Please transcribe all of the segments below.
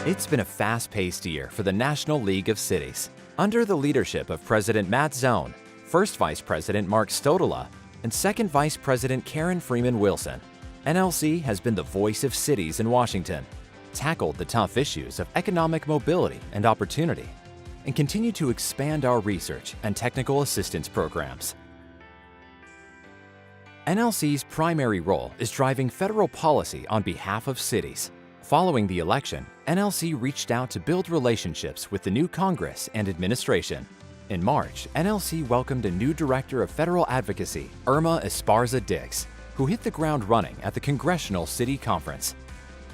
It's been a fast-paced year for the National League of Cities. Under the leadership of President Matt Zone, First Vice President Mark Stodola, and Second Vice President Karen Freeman Wilson, NLC has been the voice of cities in Washington, tackled the tough issues of economic mobility and opportunity, and continued to expand our research and technical assistance programs. NLC's primary role is driving federal policy on behalf of cities. Following the election, NLC reached out to build relationships with the new Congress and administration. In March, NLC welcomed a new Director of Federal Advocacy, Irma Esparza-Dix, who hit the ground running at the Congressional City Conference.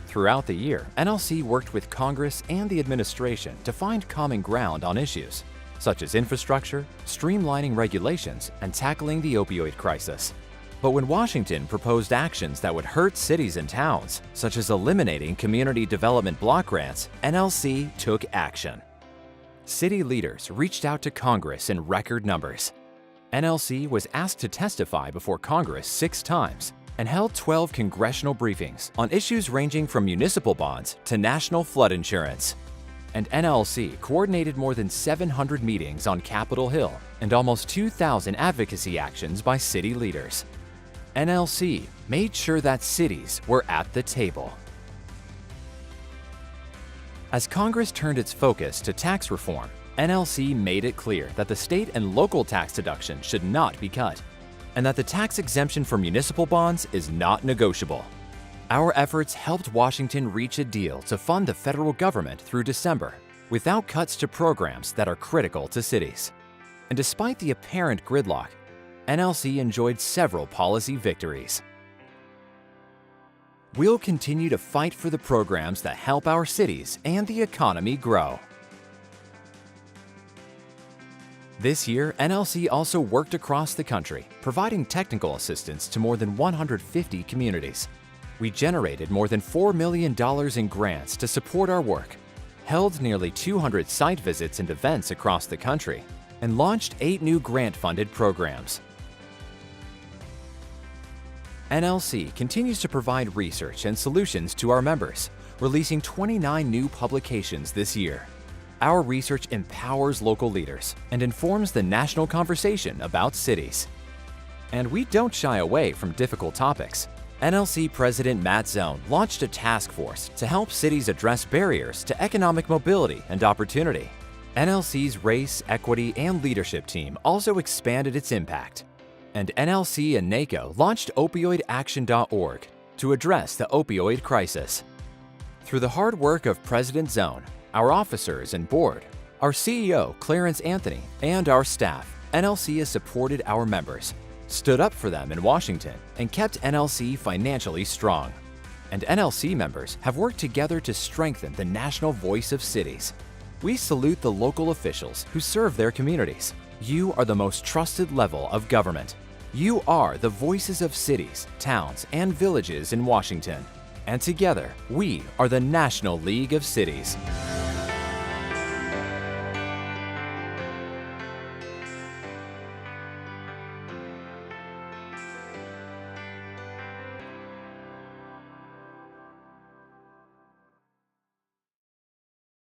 Throughout the year, NLC worked with Congress and the administration to find common ground on issues, such as infrastructure, streamlining regulations, and tackling the opioid crisis. But when Washington proposed actions that would hurt cities and towns, such as eliminating community development block grants, NLC took action. City leaders reached out to Congress in record numbers. NLC was asked to testify before Congress 6 times and held 12 congressional briefings on issues ranging from municipal bonds to national flood insurance. And NLC coordinated more than 700 meetings on Capitol Hill and almost 2,000 advocacy actions by city leaders. NLC made sure that cities were at the table. As Congress turned its focus to tax reform, NLC made it clear that the state and local tax deduction should not be cut, and that the tax exemption for municipal bonds is not negotiable. Our efforts helped Washington reach a deal to fund the federal government through December, without cuts to programs that are critical to cities. And despite the apparent gridlock, NLC enjoyed several policy victories. We'll continue to fight for the programs that help our cities and the economy grow. This year, NLC also worked across the country, providing technical assistance to more than 150 communities. We generated more than $4 million in grants to support our work, held nearly 200 site visits and events across the country, and launched 8 new grant-funded programs. NLC continues to provide research and solutions to our members, releasing 29 new publications this year. Our research empowers local leaders and informs the national conversation about cities. And we don't shy away from difficult topics. NLC President Matt Zone launched a task force to help cities address barriers to economic mobility and opportunity. NLC's Race, Equity, and Leadership team also expanded its impact. And NLC and NACO launched opioidaction.org to address the opioid crisis. Through the hard work of President Zone, our officers and board, our CEO Clarence Anthony, and our staff, NLC has supported our members, stood up for them in Washington, and kept NLC financially strong. And NLC members have worked together to strengthen the national voice of cities. We salute the local officials who serve their communities. You are the most trusted level of government. You are the voices of cities, towns, and villages in Washington. And together, we are the National League of Cities.